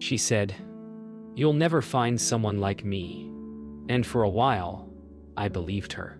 She said, "You'll never find someone like me." And for a while, I believed her.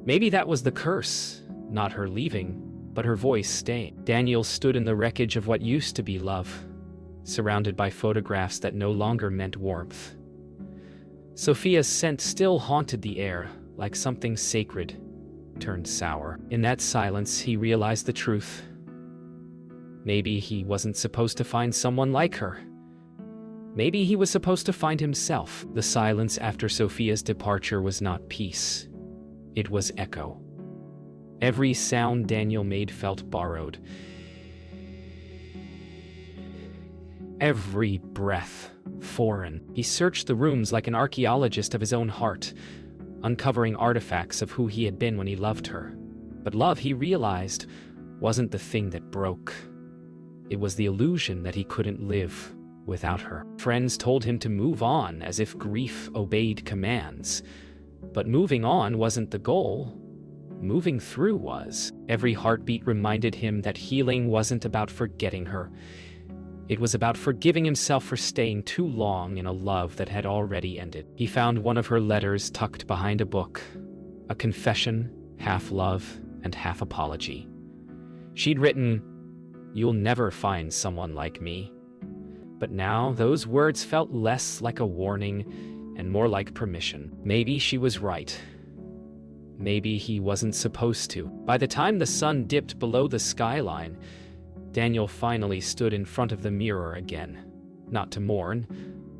Maybe that was the curse, not her leaving, but her voice staying. Daniel stood in the wreckage of what used to be love, surrounded by photographs that no longer meant warmth. Sophia's scent still haunted the air, like something sacred turned sour. In that silence, he realized the truth. Maybe he wasn't supposed to find someone like her. Maybe he was supposed to find himself. The silence after Sophia's departure was not peace. It was echo. Every sound Daniel made felt borrowed. Every breath foreign. He searched the rooms like an archaeologist of his own heart, uncovering artifacts of who he had been when he loved her. But love, he realized, wasn't the thing that broke. It was the illusion that he couldn't live without her. Friends told him to move on, as if grief obeyed commands. But moving on wasn't the goal. Moving through was. Every heartbeat reminded him that healing wasn't about forgetting her. It was about forgiving himself for staying too long in a love that had already ended. He found one of her letters tucked behind a book, a confession, half love and half apology. She'd written, "You'll never find someone like me." But now those words felt less like a warning and more like permission. Maybe she was right. Maybe he wasn't supposed to. By the time the sun dipped below the skyline, Daniel finally stood in front of the mirror again, not to mourn,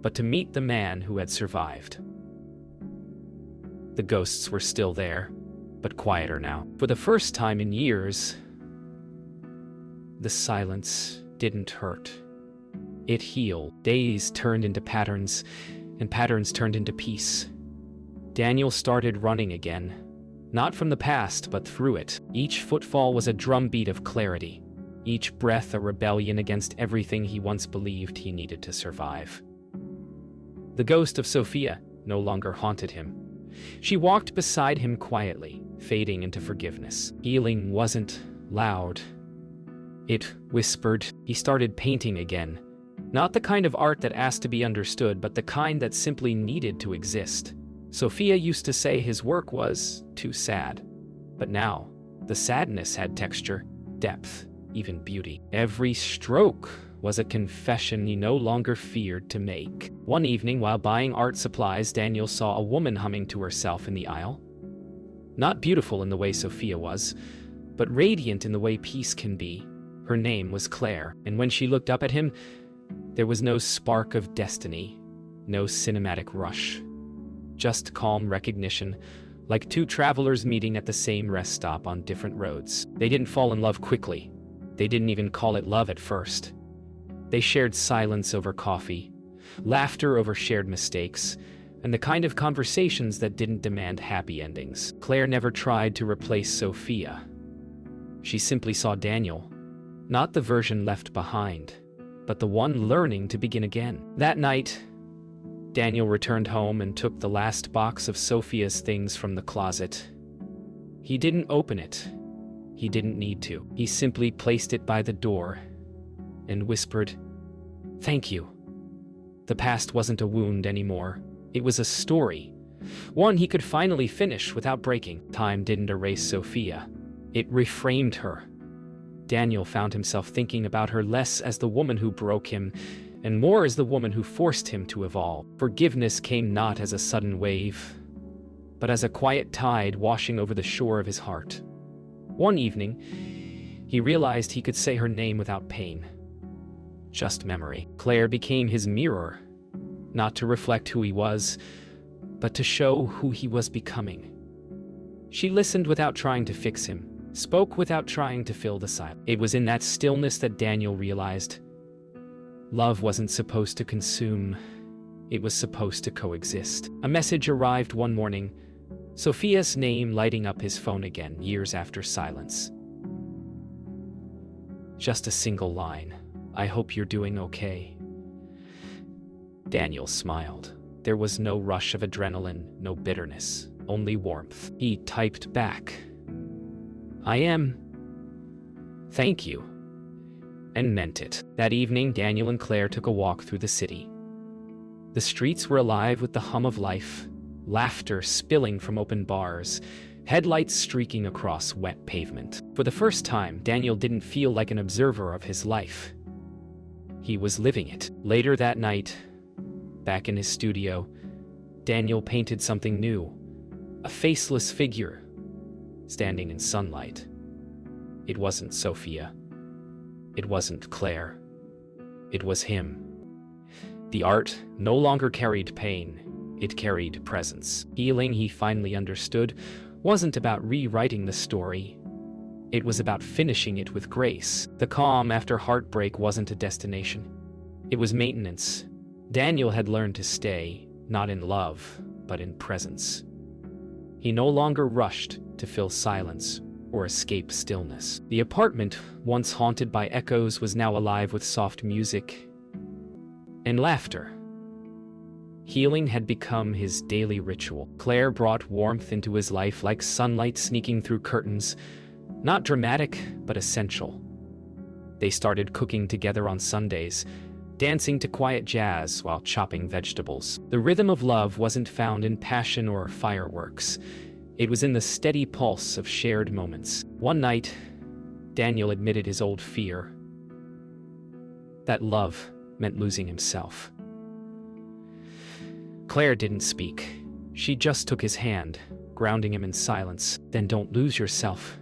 but to meet the man who had survived. The ghosts were still there, but quieter now. For the first time in years, the silence didn't hurt. It healed. Days turned into patterns, and patterns turned into peace. Daniel started running again, not from the past, but through it. Each footfall was a drumbeat of clarity. Each breath a rebellion against everything he once believed he needed to survive. The ghost of Sophia no longer haunted him. She walked beside him quietly, fading into forgiveness. Healing wasn't loud. It whispered. He started painting again. Not the kind of art that asked to be understood, but the kind that simply needed to exist. Sophia used to say his work was too sad. But now, the sadness had texture, depth, even beauty. Every stroke was a confession he no longer feared to make. One evening, while buying art supplies, Daniel saw a woman humming to herself in the aisle. Not beautiful in the way Sophia was, but radiant in the way peace can be. Her name was Claire, and when she looked up at him, there was no spark of destiny, no cinematic rush. Just calm recognition, like two travelers meeting at the same rest stop on different roads. They didn't fall in love quickly. They didn't even call it love at first. They shared silence over coffee, laughter over shared mistakes, and the kind of conversations that didn't demand happy endings. Claire never tried to replace Sophia. She simply saw Daniel, not the version left behind, but the one learning to begin again. That night, Daniel returned home and took the last box of Sophia's things from the closet. He didn't open it. He didn't need to. He simply placed it by the door and whispered, "Thank you." The past wasn't a wound anymore. It was a story, one he could finally finish without breaking. Time didn't erase Sophia. It reframed her. Daniel found himself thinking about her less as the woman who broke him, and more as the woman who forced him to evolve. Forgiveness came not as a sudden wave, but as a quiet tide washing over the shore of his heart. One evening, he realized he could say her name without pain. Just memory. Claire became his mirror, not to reflect who he was, but to show who he was becoming. She listened without trying to fix him, spoke without trying to fill the silence. It was in that stillness that Daniel realized love wasn't supposed to consume. It was supposed to coexist. A message arrived one morning, Sophia's name lighting up his phone again, years after silence. Just a single line. "I hope you're doing okay." Daniel smiled. There was no rush of adrenaline, no bitterness, only warmth. He typed back, "I am. Thank you." and meant it. That evening, Daniel and Claire took a walk through the city. The streets were alive with the hum of life, laughter spilling from open bars, headlights streaking across wet pavement. For the first time, Daniel didn't feel like an observer of his life. He was living it. Later that night, back in his studio, Daniel painted something new, a faceless figure, standing in sunlight. It wasn't Sophia. It wasn't Claire. It was him. The art no longer carried pain, it carried presence. Healing, he finally understood, wasn't about rewriting the story. It was about finishing it with grace. The calm after heartbreak wasn't a destination. It was maintenance. Daniel had learned to stay, not in love, but in presence. He no longer rushed to fill silence or escape stillness. The apartment, once haunted by echoes, was now alive with soft music and laughter. Healing had become his daily ritual. Claire brought warmth into his life like sunlight sneaking through curtains, not dramatic, but essential. They started cooking together on Sundays, dancing to quiet jazz while chopping vegetables. The rhythm of love wasn't found in passion or fireworks. It was in the steady pulse of shared moments. One night, Daniel admitted his old fear, that love meant losing himself. Claire didn't speak. She just took his hand, grounding him in silence. "Then don't lose yourself,"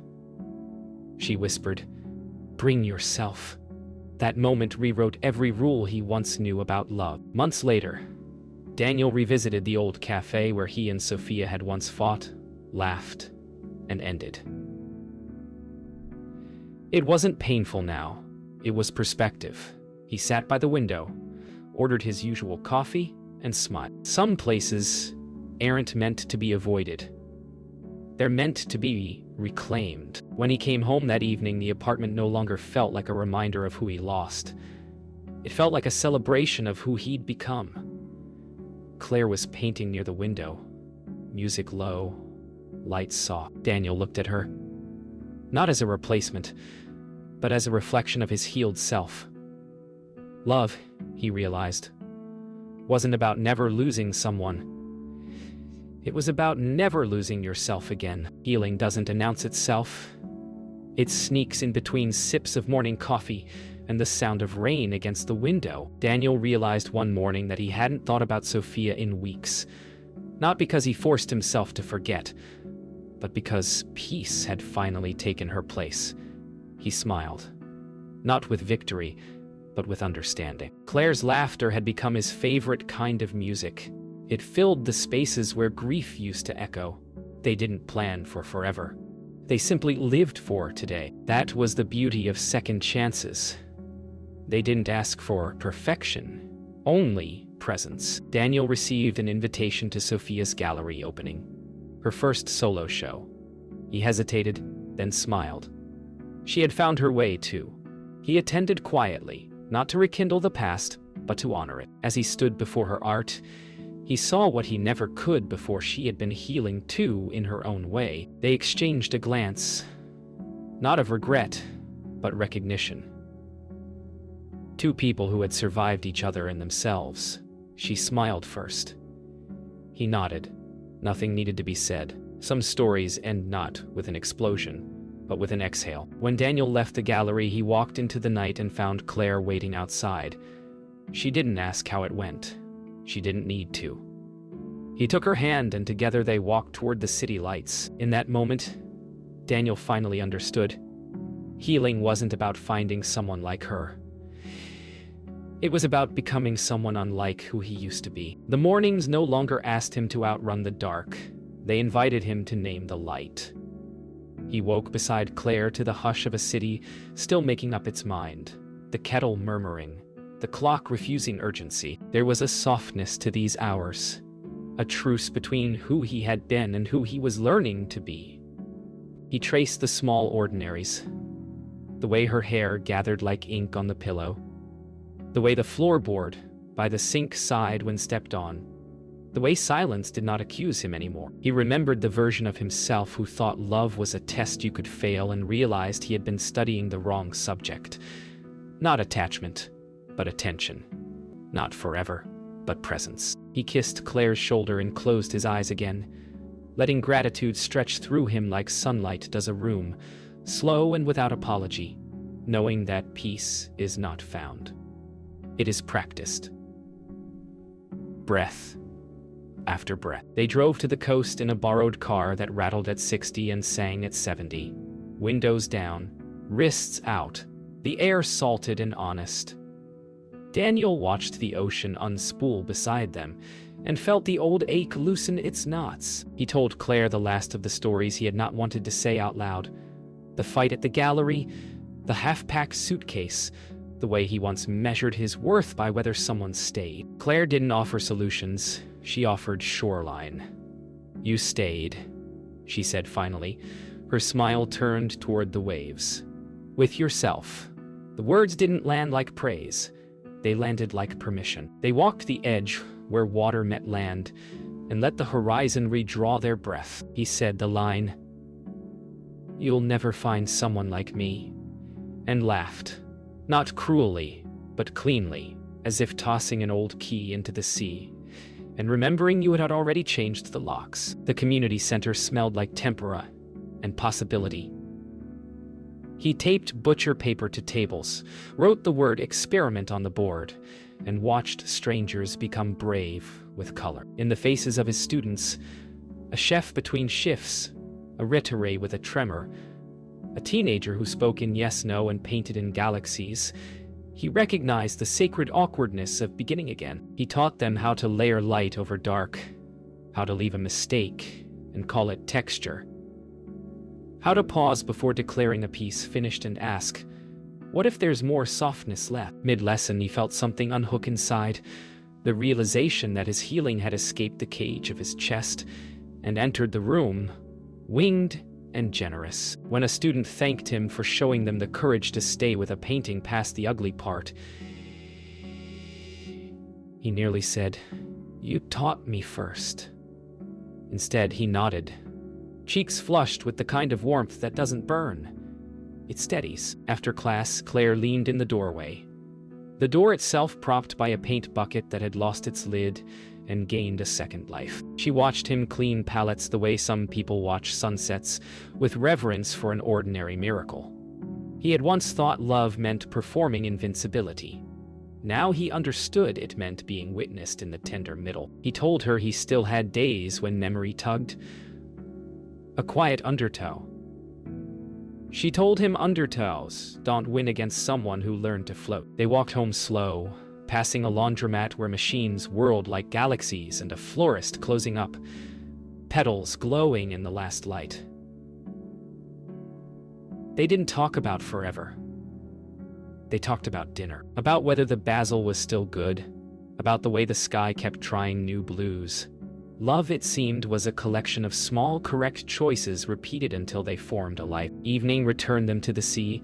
she whispered. "Bring yourself." That moment rewrote every rule he once knew about love. Months later, Daniel revisited the old cafe where he and Sophia had once fought, laughed, and ended. It wasn't painful now. It was perspective. He sat by the window, ordered his usual coffee, and smiled. Some places aren't meant to be avoided. They're meant to be reclaimed. When he came home that evening, the apartment no longer felt like a reminder of who he lost. It felt like a celebration of who he'd become. Claire was painting near the window, music low, lights soft. Daniel looked at her, not as a replacement, but as a reflection of his healed self. Love, he realized, wasn't about never losing someone. It was about never losing yourself again. Healing doesn't announce itself. It sneaks in between sips of morning coffee and the sound of rain against the window. Daniel realized one morning that he hadn't thought about Sophia in weeks. Not because he forced himself to forget, but because peace had finally taken her place. He smiled. Not with victory, but with understanding. Claire's laughter had become his favorite kind of music. It filled the spaces where grief used to echo. They didn't plan for forever. They simply lived for today. That was the beauty of second chances. They didn't ask for perfection, only presence. Daniel received an invitation to Sophia's gallery opening, her first solo show. He hesitated, then smiled. She had found her way too. He attended quietly, not to rekindle the past, but to honor it. As he stood before her art, he saw what he never could before. She had been healing too in her own way. They exchanged a glance, not of regret, but recognition. Two people who had survived each other and themselves. She smiled first. He nodded. Nothing needed to be said. Some stories end not with an explosion, but with an exhale. When Daniel left the gallery, he walked into the night and found Claire waiting outside. She didn't ask how it went. She didn't need to. He took her hand and together they walked toward the city lights. In that moment, Daniel finally understood. Healing wasn't about finding someone like her. It was about becoming someone unlike who he used to be. The mornings no longer asked him to outrun the dark. They invited him to name the light. He woke beside Claire to the hush of a city still making up its mind, the kettle murmuring, the clock refusing urgency. There was a softness to these hours, a truce between who he had been and who he was learning to be. He traced the small ordinaries, the way her hair gathered like ink on the pillow, the way the floorboard by the sink sighed when stepped on, the way silence did not accuse him anymore. He remembered the version of himself who thought love was a test you could fail and realized he had been studying the wrong subject. Not attachment, but attention. Not forever, but presence. He kissed Claire's shoulder and closed his eyes again, letting gratitude stretch through him like sunlight does a room, slow and without apology, knowing that peace is not found. It is practiced. Breath after breath. They drove to the coast in a borrowed car that rattled at 60 and sang at 70. Windows down, wrists out, the air salted and honest. Daniel watched the ocean unspool beside them and felt the old ache loosen its knots. He told Claire the last of the stories he had not wanted to say out loud. The fight at the gallery, the half-packed suitcase, the way he once measured his worth by whether someone stayed. Claire didn't offer solutions. She offered shoreline. "You stayed," she said finally. Her smile turned toward the waves. "With yourself." The words didn't land like praise. They landed like permission. They walked the edge where water met land and let the horizon redraw their breath. He said the line, "You'll never find someone like me," and laughed. Not cruelly, but cleanly, as if tossing an old key into the sea, and remembering you had already changed the locks. The community center smelled like tempera and possibility. He taped butcher paper to tables, wrote the word experiment on the board, and watched strangers become brave with color. In the faces of his students, a chef between shifts, a retiree with a tremor, a teenager who spoke in yes-no and painted in galaxies, he recognized the sacred awkwardness of beginning again. He taught them how to layer light over dark, how to leave a mistake and call it texture, how to pause before declaring a piece finished and ask, what if there's more softness left? Mid-lesson, he felt something unhook inside, the realization that his healing had escaped the cage of his chest and entered the room, winged and generous. When a student thanked him for showing them the courage to stay with a painting past the ugly part, he nearly said, "You taught me first." Instead, he nodded, cheeks flushed with the kind of warmth that doesn't burn. It steadies. After class, Claire leaned in the doorway. The door itself propped by a paint bucket that had lost its lid and gained a second life. She watched him clean palettes the way some people watch sunsets, with reverence for an ordinary miracle. He had once thought love meant performing invincibility. Now he understood it meant being witnessed in the tender middle. He told her he still had days when memory tugged. A quiet undertow. She told him undertows don't win against someone who learned to float. They walked home slow, passing a laundromat where machines whirled like galaxies and a florist closing up, petals glowing in the last light. They didn't talk about forever. They talked about dinner, about whether the basil was still good, about the way the sky kept trying new blues. Love, it seemed, was a collection of small, correct choices repeated until they formed a life. Evening returned them to the sea,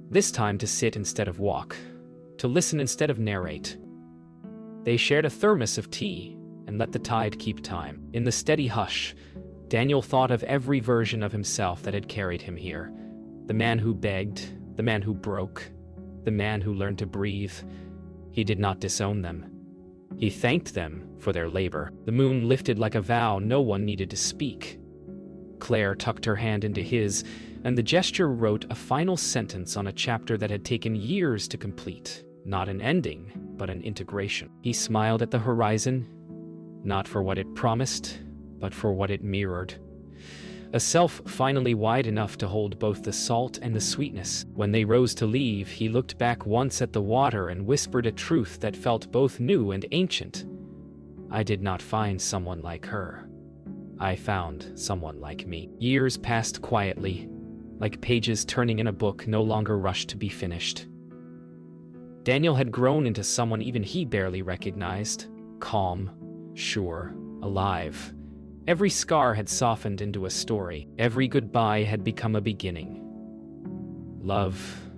this time to sit instead of walk, to listen instead of narrate. They shared a thermos of tea and let the tide keep time. In the steady hush, Daniel thought of every version of himself that had carried him here. The man who begged, the man who broke, the man who learned to breathe. He did not disown them. He thanked them for their labor. The moon lifted like a vow no one needed to speak. Claire tucked her hand into his, and the gesture wrote a final sentence on a chapter that had taken years to complete. Not an ending, but an integration. He smiled at the horizon, not for what it promised, but for what it mirrored. A self finally wide enough to hold both the salt and the sweetness. When they rose to leave, he looked back once at the water and whispered a truth that felt both new and ancient. I did not find someone like her. I found someone like me. Years passed quietly, like pages turning in a book no longer rushed to be finished. Daniel had grown into someone even he barely recognized. Calm, sure, alive. Every scar had softened into a story. Every goodbye had become a beginning. Love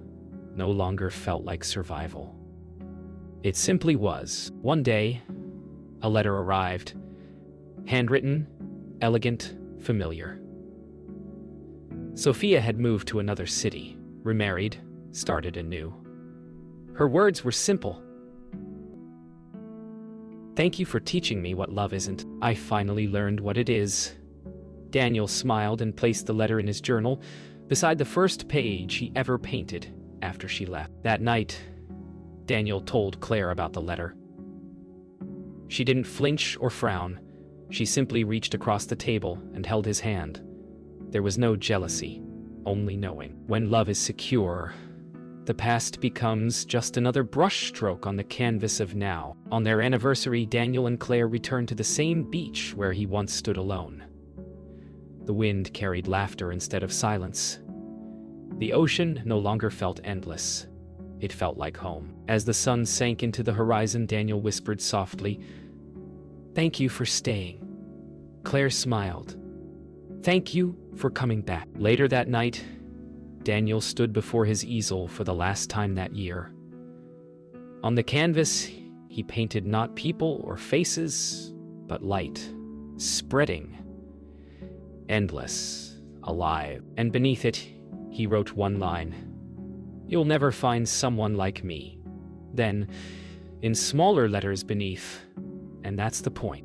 no longer felt like survival. It simply was. One day, a letter arrived. Handwritten, elegant, familiar. Sophia had moved to another city, remarried, started anew. Her words were simple. "Thank you for teaching me what love isn't. I finally learned what it is." Daniel smiled and placed the letter in his journal, beside the first page he ever painted after she left. That night, Daniel told Claire about the letter. She didn't flinch or frown. She simply reached across the table and held his hand. There was no jealousy, only knowing. When love is secure, the past becomes just another brushstroke on the canvas of now. On their anniversary, Daniel and Claire returned to the same beach where he once stood alone. The wind carried laughter instead of silence. The ocean no longer felt endless. It felt like home. As the sun sank into the horizon, Daniel whispered softly, "Thank you for staying." Claire smiled. "Thank you for coming back." Later that night, Daniel stood before his easel for the last time that year. On the canvas, he painted not people or faces, but light, spreading, endless, alive. And beneath it, he wrote one line, "You'll never find someone like me." Then, in smaller letters beneath, "And that's the point."